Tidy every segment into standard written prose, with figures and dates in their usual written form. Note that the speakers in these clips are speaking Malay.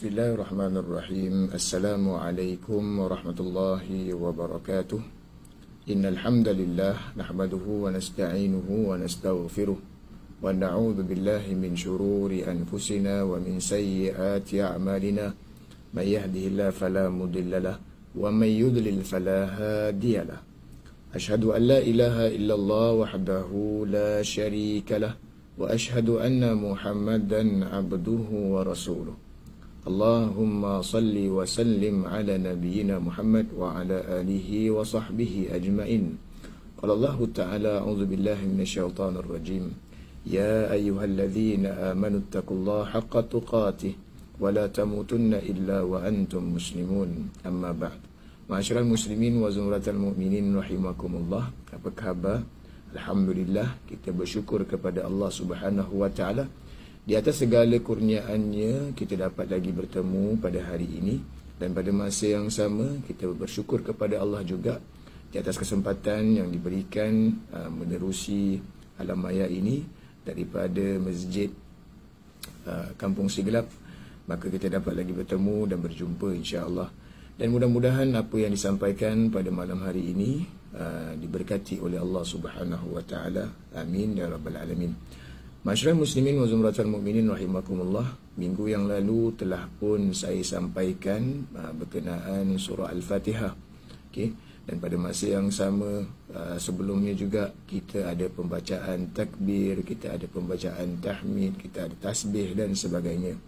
Bismillahirrahmanirrahim. Assalamualaikum warahmatullahi wabarakatuh. Innal hamdalillah nahmaduhu wa nasta'inuhu wa nastaghfiruh wa na'udzu billahi min shururi anfusina wa min sayyiati a'malina. May yahdihillahu fala mudilla lahu wa may yudlil fala hadiya lahu. Ashhadu an la ilaha illallah wahdahu la syarika lahu wa ashhadu anna Muhammadan abduhu wa rasuluh. Allahumma salli wa sallim ala nabiyyina Muhammad wa ala alihi wa sahbihi ajma'in. Qala Allah Ta'ala, a'udzu billahi minasyaitonir rajim. Ya ayyuhalladzina amanu taqullaha haqqa tuqatih wa la tamutunna illa wa antum muslimun. Amma ba'd. Ma'asyiral muslimin wa zumratal mu'minin rahimakumullah. Apa khabar? Alhamdulillah, kita bersyukur kepada Allah Subhanahu wa Ta'ala. Di atas segala kurniaannya, kita dapat lagi bertemu pada hari ini. Dan pada masa yang sama, kita bersyukur kepada Allah juga di atas kesempatan yang diberikan menerusi alam maya ini daripada Masjid Kampung Siglap. Maka kita dapat lagi bertemu dan berjumpa insya-Allah. Dan mudah-mudahan apa yang disampaikan pada malam hari ini diberkati oleh Allah Subhanahu wa Ta'ala. Amin ya rabbal alamin. Masyarakat muslimin wa zumratul mu'minin rahimakumullah. Minggu yang lalu telah pun saya sampaikan berkenaan surah Al-Fatihah. Okey, dan pada masa yang sama sebelumnya juga kita ada pembacaan takbir, kita ada pembacaan tahmid, kita ada tasbih dan sebagainya.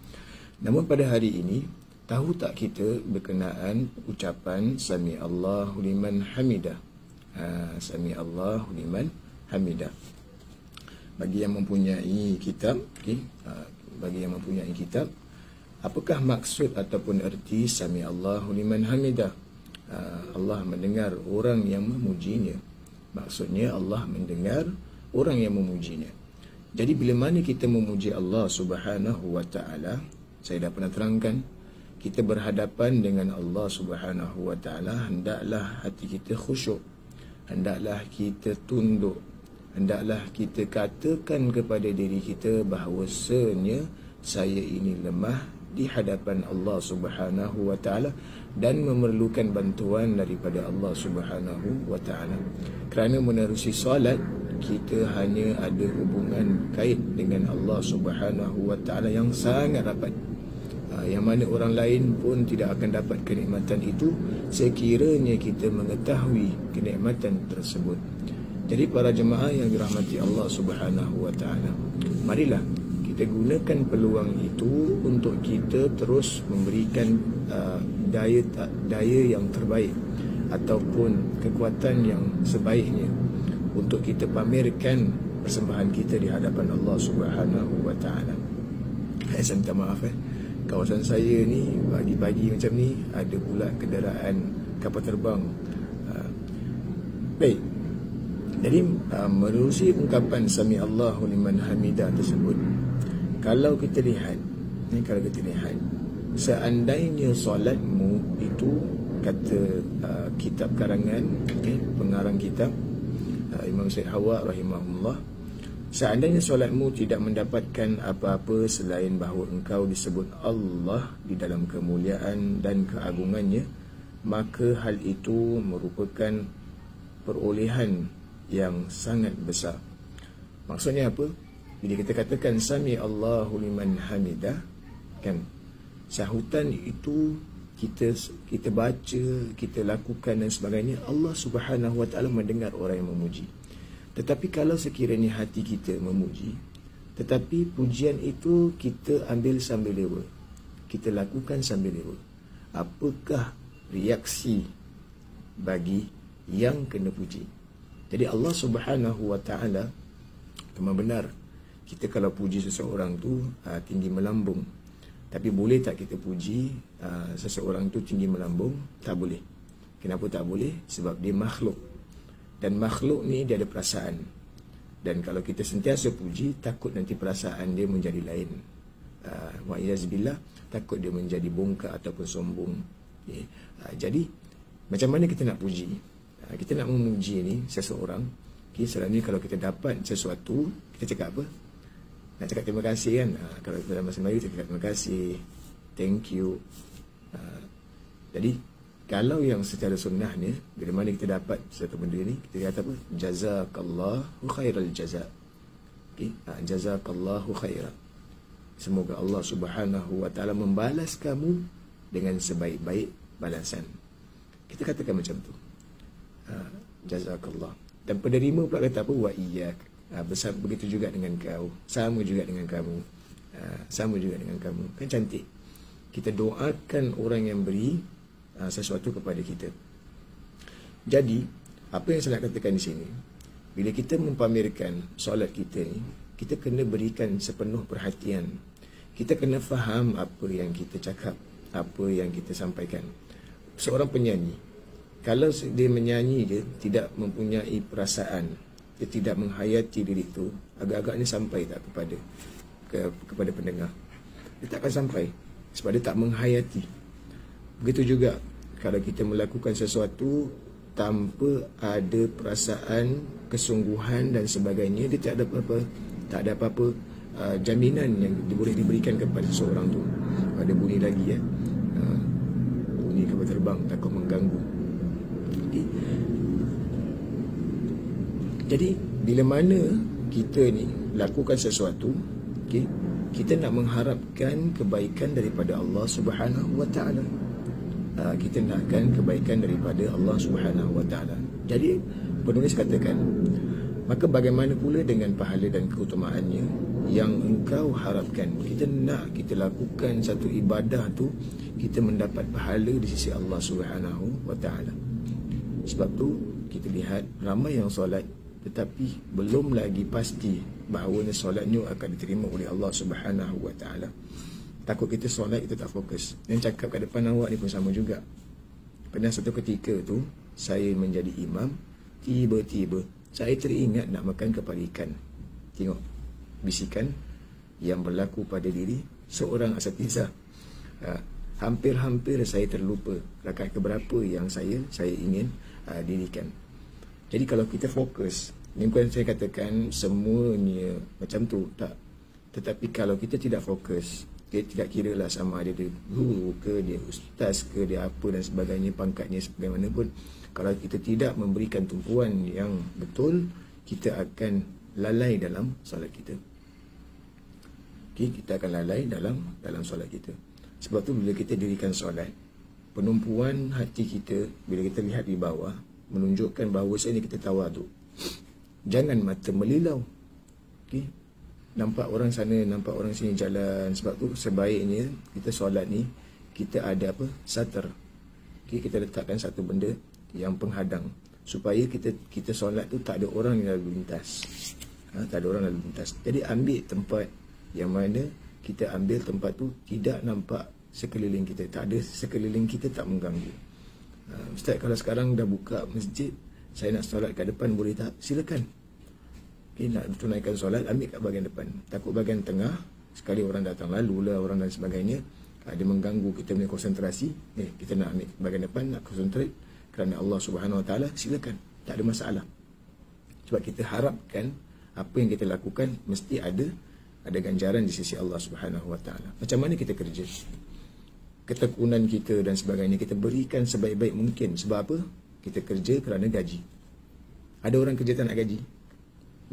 Namun pada hari ini, tahu tak kita berkenaan ucapan Sami Allahu liman hamidah. Sami Allahu liman hamidah. Bagi yang mempunyai kitab, apakah maksud ataupun erti Sami Allahu liman hamidah? Allah mendengar orang yang memujinya. Maksudnya Allah mendengar orang yang memujinya. Jadi bila mana kita memuji Allah Subhanahu wa Ta'ala, saya dah pernah terangkan, kita berhadapan dengan Allah Subhanahu wa Ta'ala, hendaklah hati kita khusyuk, hendaklah kita tunduk, hendaklah kita katakan kepada diri kita bahawasanya saya ini lemah di hadapan Allah Subhanahu wa Ta'ala dan memerlukan bantuan daripada Allah Subhanahu wa Ta'ala. Kerana menerusi solat, kita hanya ada hubungan kait dengan Allah Subhanahu wa Ta'ala yang sangat rapat. Yang mana orang lain pun tidak akan dapat kenikmatan itu sekiranya kita mengetahui kenikmatan tersebut. Jadi para jemaah yang dirahmati Allah Subhanahu wa Ta'ala, marilah kita gunakan peluang itu untuk kita terus memberikan daya yang terbaik ataupun kekuatan yang sebaiknya untuk kita pamerkan persembahan kita di hadapan Allah Subhanahu wa Ta'ala. Saya minta maaf kawasan saya ni pagi-pagi macam ni ada pula kenderaan kapal terbang. Baik. Jadi menerusi ungkapan Sami Allahu liman hamidah tersebut, kalau kita lihat, seandainya solatmu itu, kata kitab karangan, pengarang kitab Imam Syed Hawa rahimahullah, seandainya solatmu tidak mendapatkan apa-apa selain bahawa engkau disebut Allah di dalam kemuliaan dan keagungannya, maka hal itu merupakan perolehan yang sangat besar. Maksudnya apa? Bila kita katakan Sami Allahu liman hamidah, kan, sahutan itu kita baca, kita lakukan dan sebagainya, Allah Subhanahu wa Ta'ala mendengar orang yang memuji. Tetapi kalau sekiranya hati kita memuji, tetapi pujian itu kita ambil sambil lewa, kita lakukan sambil lewa, apakah reaksi bagi yang kena puji? Jadi Allah Subhanahu wa Ta'ala, memang benar kita kalau puji seseorang tu tinggi melambung. Tapi boleh tak kita puji seseorang tu tinggi melambung? Tak boleh. Kenapa tak boleh? Sebab dia makhluk. Dan makhluk ni dia ada perasaan. Dan kalau kita sentiasa puji, takut nanti perasaan dia menjadi lain. Wa'iyazbillah, takut dia menjadi bongkak ataupun sombong. Jadi macam mana kita nak puji? Kita nak memuji ni seseorang, selalunya kalau kita dapat sesuatu, kita cakap apa? Nak cakap terima kasih kan? Kalau dalam bahasa Melayu kita cakap terima kasih. thank you. Jadi kalau yang secara sunnah ni, bila mana kita dapat satu benda ni, kita kata apa? Jazakallahu khairal jaza. Okay? Jazakallahu khaira. Semoga Allah Subhanahu wa ta'ala membalas kamu dengan sebaik-baik balasan. Kita katakan macam tu. Jazakallah. Dan penerima pula kata apa? Wa iyyak. Begitu juga dengan kau. Sama juga dengan kamu. Sama juga dengan kamu. Kan cantik. Kita doakan orang yang beri sesuatu kepada kita. Jadi, apa yang saya nak katakan di sini, bila kita mempamerkan solat kita ni, kita kena berikan sepenuh perhatian. Kita kena faham apa yang kita cakap, apa yang kita sampaikan. Seorang penyanyi, kalau dia menyanyi dia tidak mempunyai perasaan, dia tidak menghayati diri itu, agak-agaknya sampai tak kepada pendengar. Dia tak akan sampai sebab dia tak menghayati. Begitu juga kalau kita melakukan sesuatu tanpa ada perasaan, kesungguhan dan sebagainya, dia tak ada apa-apa jaminan yang boleh diberikan kepada seseorang tu. Ada bunyi lagi bunyi kapal terbang takut mengganggu. Jadi bila mana kita ni lakukan sesuatu, kita nak mengharapkan kebaikan daripada Allah Subhanahu wa ta'ala. Kita nakkan kebaikan daripada Allah Subhanahu wa ta'ala. Jadi penulis katakan, maka bagaimana pula dengan pahala dan keutamaannya yang engkau harapkan? Kita nak kita lakukan satu ibadah tu, kita mendapat pahala di sisi Allah Subhanahu wa ta'ala. Sebab tu kita lihat ramai yang solat tetapi belum lagi pasti bahawa solatnya akan diterima oleh Allah Subhanahu wa ta'ala. Takut kita solat, kita tak fokus. Dan cakap kat depan awak ni pun sama juga. Pernah satu ketika tu saya menjadi imam, tiba-tiba saya teringat nak makan kepala ikan. Tengok bisikan yang berlaku pada diri seorang asatizah. Hampir-hampir saya terlupa rakaat keberapa yang saya ingin dirikan. Jadi kalau kita fokus, ni bukan saya katakan semuanya macam tu, tak. Tetapi kalau kita tidak fokus, dia tidak kira lah sama ada dia guru ke, dia ustaz ke, dia apa dan sebagainya, pangkatnya bagaimanapun, kalau kita tidak memberikan tumpuan yang betul, kita akan lalai dalam solat kita. Kita akan lalai dalam solat kita. Sebab tu bila kita dirikan solat, penumpuan hati kita bila kita lihat di bawah menunjukkan bahawasanya kita tawaduk. Jangan mata melilau. Nampak orang sana, nampak orang sini jalan. Sebab tu sebaiknya kita solat ni, kita ada apa? Satar. Kita letakkan satu benda yang penghadang supaya kita solat tu tak ada orang yang lalu lintas. Tak ada orang lalu lintas. Jadi ambil tempat yang mana kita ambil tempat tu tidak nampak sekeliling kita. Tak ada sekeliling kita, tak mengganggu. Ustaz, kalau sekarang dah buka masjid, saya nak solat kat depan, boleh tak? Silakan. Nak tunaikan solat, ambil kat bahagian depan. Takut bahagian tengah, sekali orang datang lalu lah, orang dan sebagainya, dia mengganggu kita punya konsentrasi. Kita nak ambil bahagian depan, nak konsentrate kerana Allah Subhanahu wa ta'ala, silakan. Tak ada masalah. Sebab kita harapkan apa yang kita lakukan mesti ada ganjaran di sisi Allah Subhanahu wa ta'ala. Macam mana kita kerja? Ketekunan kita dan sebagainya kita berikan sebaik-baik mungkin. Sebab apa? Kita kerja kerana gaji. Ada orang kerja tak nak gaji?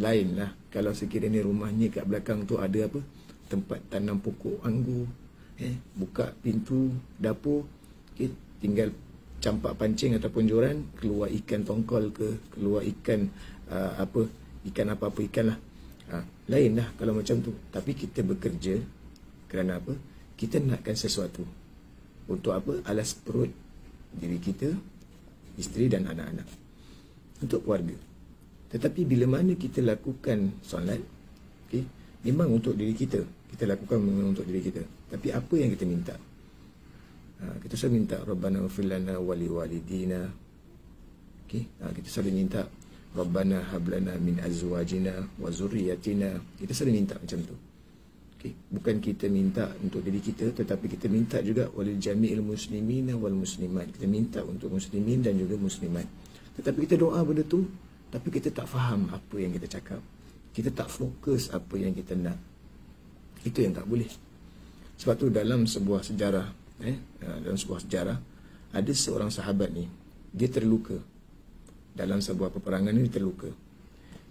Lain lah. Kalau sekiranya rumahnya kat belakang tu ada apa? Tempat tanam pokok anggur, buka pintu dapur, tinggal campak pancing ataupun joran, keluar ikan tongkol ke, keluar ikan ikan apa-apa ikan lah. Lain lah kalau macam tu. Tapi kita bekerja kerana apa? Kita nakkan sesuatu. Untuk apa? Alas perut diri kita, isteri dan anak-anak, untuk keluarga. Tetapi bila mana kita lakukan solat, memang untuk diri kita, kita lakukan memang untuk diri kita. Tapi apa yang kita minta? Kita selalu minta Rabbana ighfir lana wa liwalidina. Kita selalu minta Rabbana hab lana min azwajina wa zurriyyatina. Kita selalu minta macam tu. Bukan kita minta untuk diri kita, tetapi kita minta juga walil jami'il muslimina wal muslimat. Kita minta untuk muslimin dan juga muslimat. Tetapi kita doa benda tu, tapi kita tak faham apa yang kita cakap. Kita tak fokus apa yang kita nak. Itu yang tak boleh. Sebab tu dalam sebuah sejarah, dalam sebuah sejarah, ada seorang sahabat ni, dia terluka. Dalam sebuah peperangan ni dia terluka.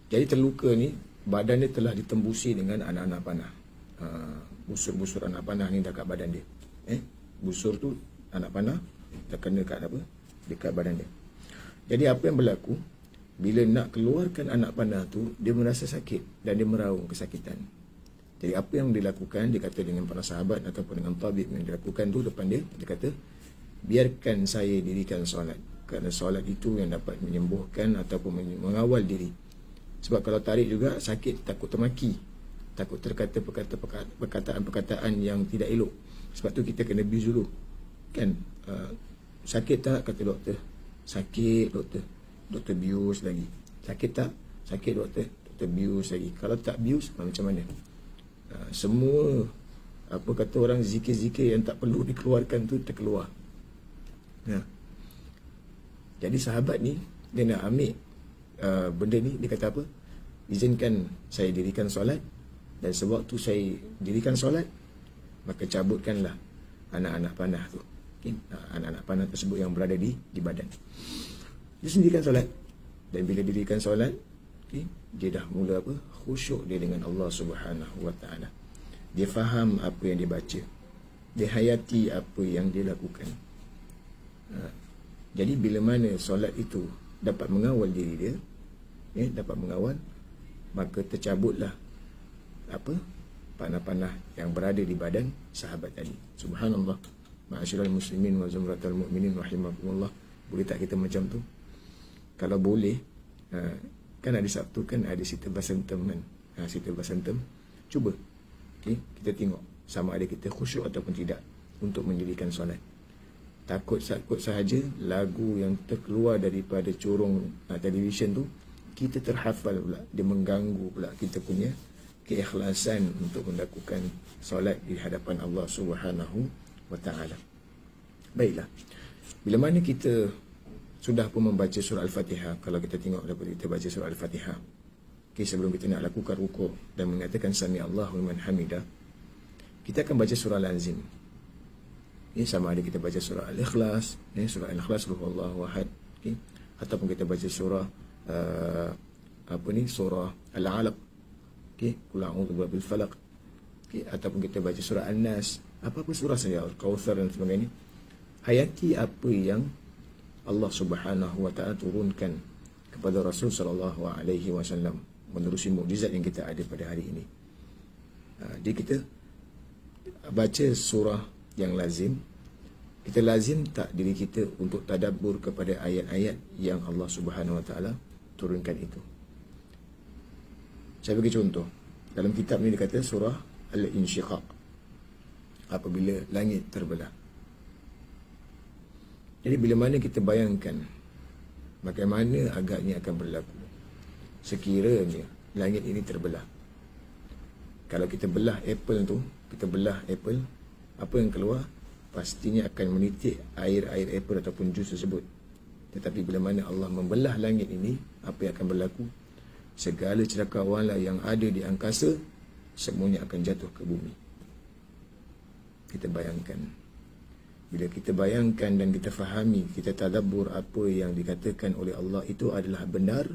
Jadi terluka ni, badan dia telah ditembusi dengan anak-anak panah. Busur-busur anak panah ni dekat badan dia. Busur tu anak panah terkena kat apa? Dekat badan dia. Jadi apa yang berlaku? Bila nak keluarkan anak panah tu, dia merasa sakit dan dia meraung kesakitan. Jadi apa yang dilakukan, dia kata dengan para sahabat ataupun dengan tabib yang dilakukan tu depan dia, dia kata, biarkan saya dirikan solat. Kerana solat itu yang dapat menyembuhkan ataupun mengawal diri. Sebab kalau tarik juga sakit, takut termaki, takut terkata perkataan-perkataan yang tidak elok. Sebab tu kita kena abuse dulu. Kan? Sakit tak? Kata doktor. Sakit doktor. Doktor bius lagi. Sakit tak? Sakit doktor. Doktor bius lagi. Kalau tak bius, macam mana? Semua apa kata orang, zikir-zikir yang tak perlu dikeluarkan tu terkeluar. Jadi sahabat ni, dia nak ambil benda ni, dia kata apa? Izinkan saya dirikan solat, dan sewaktu saya dirikan solat, maka cabutkanlah anak-anak panah tu. Anak-anak panah tersebut yang berada di badan. Dia sendirikan solat. Dan bila dirikan solat, dia dah mula apa? Khusyuk dia dengan Allah Subhanahu Wa Taala. Dia faham apa yang dia baca. Dia hayati apa yang dia lakukan. Jadi bila mana solat itu dapat mengawal diri dia, dapat mengawal, maka tercabutlah apa? Panah-panah yang berada di badan sahabat tadi. Subhanallah. Ma'asyiral muslimin wa zumratal mu'minin rahimakumullah. Boleh tak kita macam tu? Kalau boleh, kan hari Sabtu kan ada Sita Basantem kan. Sita Basantem. Cuba. Kita tengok sama ada kita khusyuk ataupun tidak untuk mendirikan solat. Takut sahaja lagu yang terkeluar daripada corong televisyen tu, kita terhafal pula. Dia mengganggu pula kita punya keikhlasan untuk melakukan solat di hadapan Allah Subhanahu Wa Taala. Baiklah. Bila mana kita sudah pun membaca surah Al-Fatihah, kalau kita tengok daripada kita baca surah Al-Fatihah, sebelum kita nak lakukan rukuk dan mengatakan Sami Allahu liman hamidah, kita akan baca surah Al-Azim. Sama ada kita baca surah Al-Ikhlas, surah Al-Ikhlas, Allahu Ahad, ataupun kita baca surah surah Al-Alaq, Qul a'udzu birabbil falaq, ataupun kita baca surah An-Nas, apa-apa surah saja, Al-Kautsar dan sebagainya. Hayati apa yang Allah Subhanahu Wa Taala turunkan kepada Rasul sallallahu alaihi wasallam menerusi mukjizat yang kita ada pada hari ini. Jadi kita baca surah yang lazim. Kita lazim tak diri kita untuk tadabbur kepada ayat-ayat yang Allah Subhanahu Wa Taala turunkan itu. Saya bagi contoh. Dalam kitab ni dia kata surah Al-Insyiqaq, apabila langit terbelah. Jadi bila mana kita bayangkan bagaimana agaknya akan berlaku sekiranya langit ini terbelah. Kalau kita belah apple tu, kita belah apple, apa yang keluar? Pastinya akan menitik air-air apple ataupun jus tersebut. Tetapi bila mana Allah membelah langit ini, apa yang akan berlaku? Segala cakrawala yang ada di angkasa, semuanya akan jatuh ke bumi. Kita bayangkan. Bila kita bayangkan dan kita fahami, kita tadabbur apa yang dikatakan oleh Allah itu adalah benar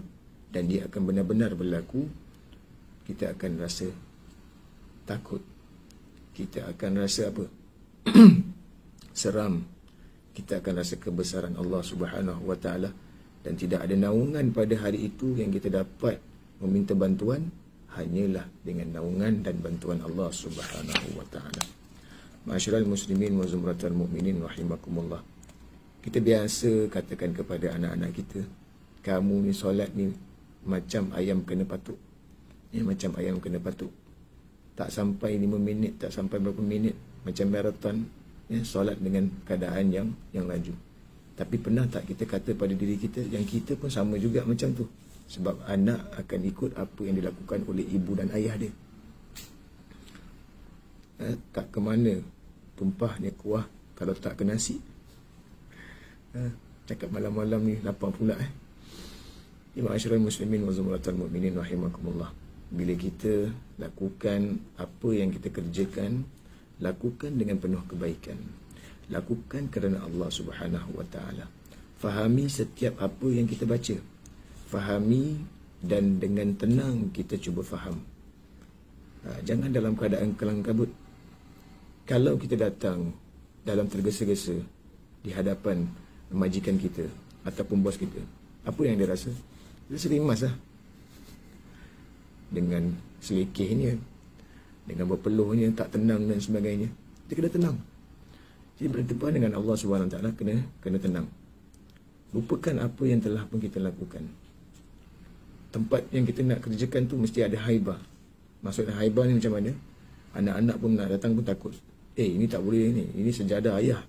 dan dia akan benar-benar berlaku, kita akan rasa takut. Kita akan rasa apa? Seram. Kita akan rasa kebesaran Allah Subhanahu Wa Taala, dan tidak ada naungan pada hari itu yang kita dapat meminta bantuan, hanyalah dengan naungan dan bantuan Allah Subhanahu Wa Taala. Ma'asyiral muslimin wa zumratal mu'minin rahimakumullah. Kita biasa katakan kepada anak-anak kita, kamu ni solat ni macam ayam kena patuk. Macam ayam kena patuk. Tak sampai 5 minit, tak sampai berapa minit, macam maraton, solat dengan keadaan yang laju. Tapi pernah tak kita kata pada diri kita, yang kita pun sama juga macam tu? Sebab anak akan ikut apa yang dilakukan oleh ibu dan ayah dia. Tak ke mana tumpahnya kuah kalau tak ke nasi. Cakap malam-malam ni lapar pula. Ma'asyiral muslimin wa zumratal mu'minin rahimakumullah. Bila kita lakukan apa yang kita kerjakan, lakukan dengan penuh kebaikan. Lakukan kerana Allah Subhanahu wa taala. Fahami setiap apa yang kita baca. Fahami dan dengan tenang kita cuba faham. Jangan dalam keadaan kelang kabut. Kalau kita datang dalam tergesa-gesa di hadapan majikan kita ataupun bos kita, apa yang dia rasa? Dia serimas lah. Dengan selikihnya, dengan berpeluhnya, tak tenang dan sebagainya. Dia kena tenang. Jadi berdepan dengan Allah SWT kena tenang. Lupakan apa yang telah pun kita lakukan. Tempat yang kita nak kerjakan tu mesti ada haibah. Maksudnya haibah ni macam mana? Anak-anak pun nak datang pun takut. Ini tak boleh ni. Ini sejadah ayah.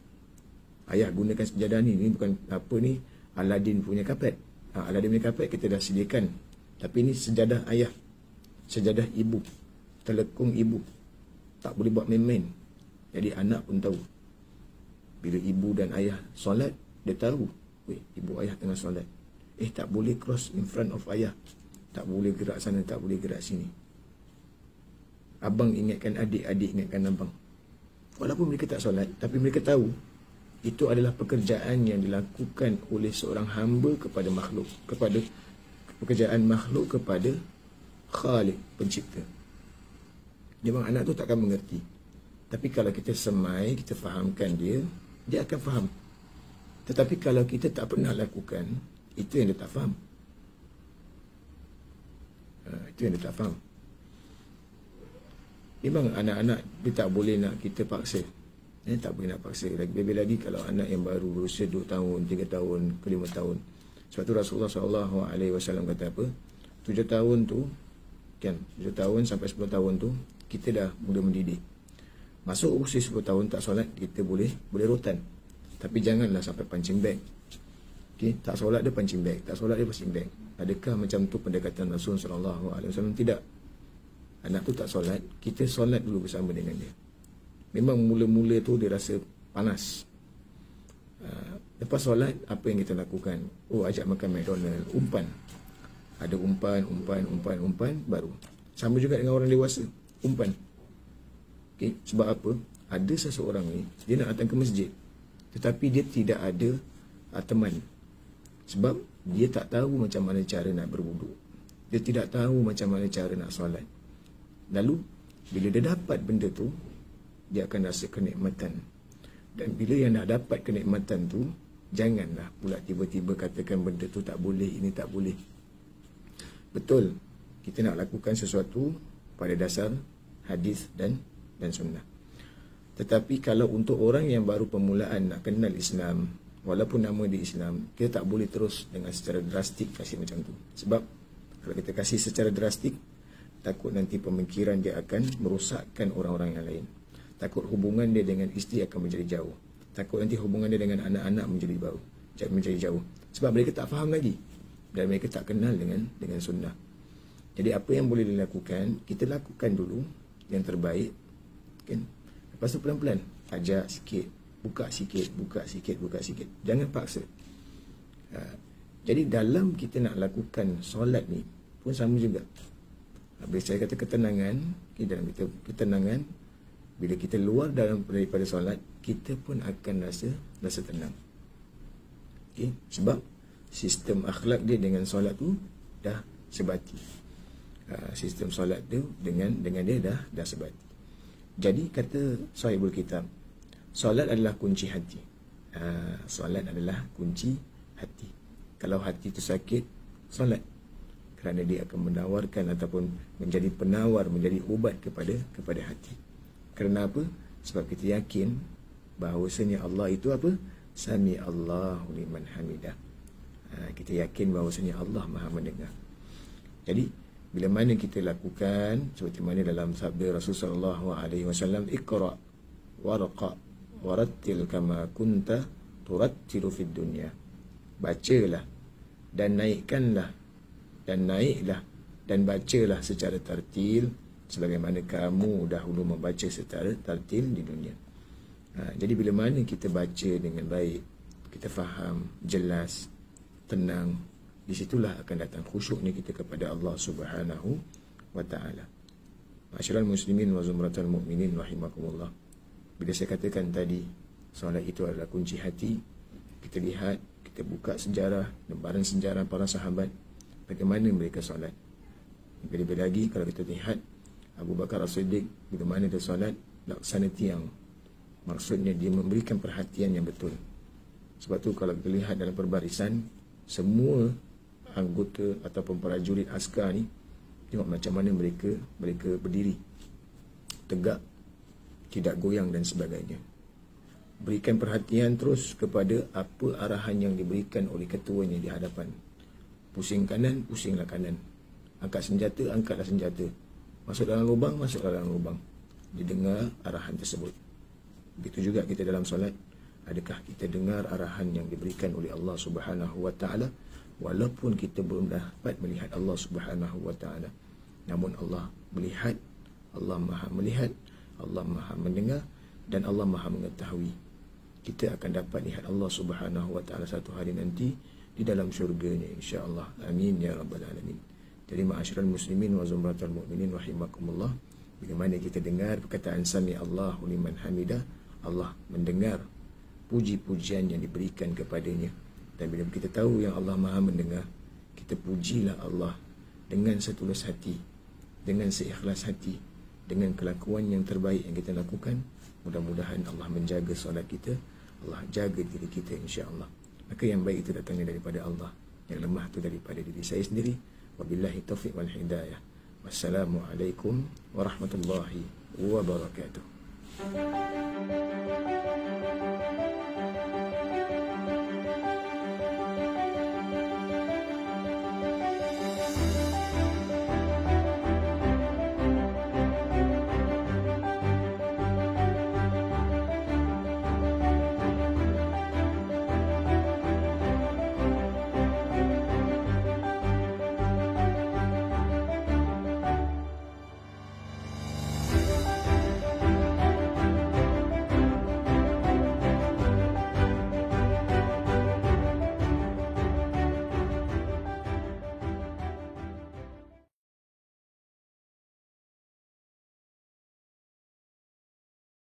Ayah gunakan sejadah ni. Ini bukan apa ni, Aladin punya kapet. Aladin punya kapet kita dah sediakan. Tapi ini sejadah ayah. Sejadah ibu. Telekung ibu. Tak boleh buat main-main. Jadi anak pun tahu. Bila ibu dan ayah solat, dia tahu. Ibu ayah tengah solat. Tak boleh cross in front of ayah. Tak boleh gerak sana, tak boleh gerak sini. Abang ingatkan adik, adik ingatkan abang. Walaupun mereka tak solat, tapi mereka tahu itu adalah pekerjaan yang dilakukan oleh seorang hamba kepada makhluk. Kepada pekerjaan makhluk kepada Khalik, pencipta. Memang anak tu takkan mengerti. Tapi kalau kita semai, kita fahamkan dia, dia akan faham. Tetapi kalau kita tak pernah lakukan, itu yang dia tak faham. Itu yang dia tak faham. Memang anak-anak dia tak boleh nak kita paksa. Tak boleh nak paksa. Lebih lagi kalau anak yang baru berusia 2 tahun, 3 tahun, ke 5 tahun. Sebab tu Rasulullah SAW kata apa? 7 tahun tu, kan, 7 tahun sampai 10 tahun tu, kita dah mula mendidik. Masuk usia 10 tahun tak solat, kita boleh rotan. Tapi janganlah sampai pancing bag. Tak solat dia pancing bag, tak solat dia pancing bag. Adakah macam tu pendekatan Rasulullah SAW? Tidak. Anak tu tak solat, kita solat dulu bersama dengan dia. Memang mula-mula tu dia rasa panas. Lepas solat, apa yang kita lakukan? Ajak makan McDonald, umpan. Ada umpan, baru. Sama juga dengan orang dewasa, umpan. Sebab apa? Ada seseorang ni, dia nak datang ke masjid, tetapi dia tidak ada teman. Sebab dia tak tahu macam mana cara nak berwuduk. Dia tidak tahu macam mana cara nak solat. Lalu, bila dia dapat benda tu, dia akan rasa kenikmatan. Dan bila yang dah dapat kenikmatan tu, janganlah pula tiba-tiba katakan benda tu tak boleh, ini tak boleh. Betul, kita nak lakukan sesuatu pada dasar hadis dan sunnah. Tetapi kalau untuk orang yang baru permulaan nak kenal Islam, walaupun nama dia Islam, kita tak boleh terus dengan secara drastik kasih macam tu. Sebab kalau kita kasih secara drastik, takut nanti pemikiran dia akan merosakkan orang-orang yang lain. Takut hubungan dia dengan isteri akan menjadi jauh. Takut nanti hubungan dia dengan anak-anak menjadi jauh. Sebab mereka tak faham lagi. Dan mereka tak kenal dengan sunnah. Jadi apa yang boleh dilakukan, kita lakukan dulu yang terbaik, kan? Lepas tu pelan-pelan, ajak sikit, buka sikit. Jangan paksa. Jadi dalam kita nak lakukan solat ni pun sama juga. Bila saya kata ketenangan, dalam kita ketenangan, bila kita luar daripada solat, kita pun akan rasa tenang. Sebab sistem akhlak dia dengan solat tu dah sebati. Sistem solat tu dengan dia dah sebati. Jadi kata sahibul kitab, solat adalah kunci hati. Solat adalah kunci hati. Kalau hati tu sakit, solat. Kerana dia akan menawarkan ataupun menjadi penawar, menjadi ubat kepada hati. Kerana apa? Sebab kita yakin bahawasanya Allah itu apa? Sami Allahu liman hamidah. Kita yakin bahawasanya Allah Maha mendengar. Jadi bila mana kita lakukan seperti mana dalam sabda Rasulullah SAW, Iqra warqa warattil kama kunta turattilu fid dunya. Bacalah dan naiklah dan bacalah secara tartil sebagaimana kamu dahulu membaca secara tartil di dunia. Jadi bila mana kita baca dengan baik, kita faham, jelas, tenang, di situlah akan datang khusyuknya kita kepada Allah Subhanahu wa taala. Ma'asyiral muslimin wa zumratal mu'minin rahimakumullah. Bila saya katakan tadi, solat itu adalah kunci hati, kita lihat, kita buka sejarah, lembaran sejarah para sahabat, bagaimana mereka solat. Lebih-lebih lagi kalau kita lihat Abu Bakar As-Siddiq, bagaimana dia solat laksana tiang. Maksudnya dia memberikan perhatian yang betul. Sebab tu kalau kita lihat dalam perbarisan, semua anggota ataupun prajurit askar ni, tengok macam mana mereka berdiri tegak, tidak goyang dan sebagainya. Berikan perhatian terus kepada apa arahan yang diberikan oleh ketuanya di hadapan. Pusing kanan, pusinglah kanan. Angkat senjata, angkatlah senjata. Masuk dalam lubang, masuklah dalam lubang. Didengar arahan tersebut. Begitu juga kita dalam solat. Adakah kita dengar arahan yang diberikan oleh Allah Subhanahu wa taala, walaupun kita belum dapat melihat Allah Subhanahu wa taala, namun Allah melihat, Allah Maha melihat, Allah Maha mendengar, dan Allah Maha mengetahui. Kita akan dapat lihat Allah Subhanahu wa taala satu hari nanti di dalam syurganya, insya-Allah. Amin ya rabbal alamin. Jadi ma'asyiral muslimin wa zumratul mu'minin rahimakumullah, bagaimana kita dengar perkataan sami Allahu liman hamidah, Allah mendengar puji-pujian yang diberikan kepadanya. Dan bila kita tahu yang Allah Maha mendengar, kita pujilah Allah dengan setulus hati, dengan seikhlas hati, dengan kelakuan yang terbaik yang kita lakukan. Mudah-mudahan Allah menjaga solat kita, Allah jaga diri kita, insya-Allah. Maka yang baik itu datangnya daripada Allah, yang lemah itu daripada diri saya sendiri. Wabillahi taufiq wal hidayah. Wassalamualaikum warahmatullahi wabarakatuh.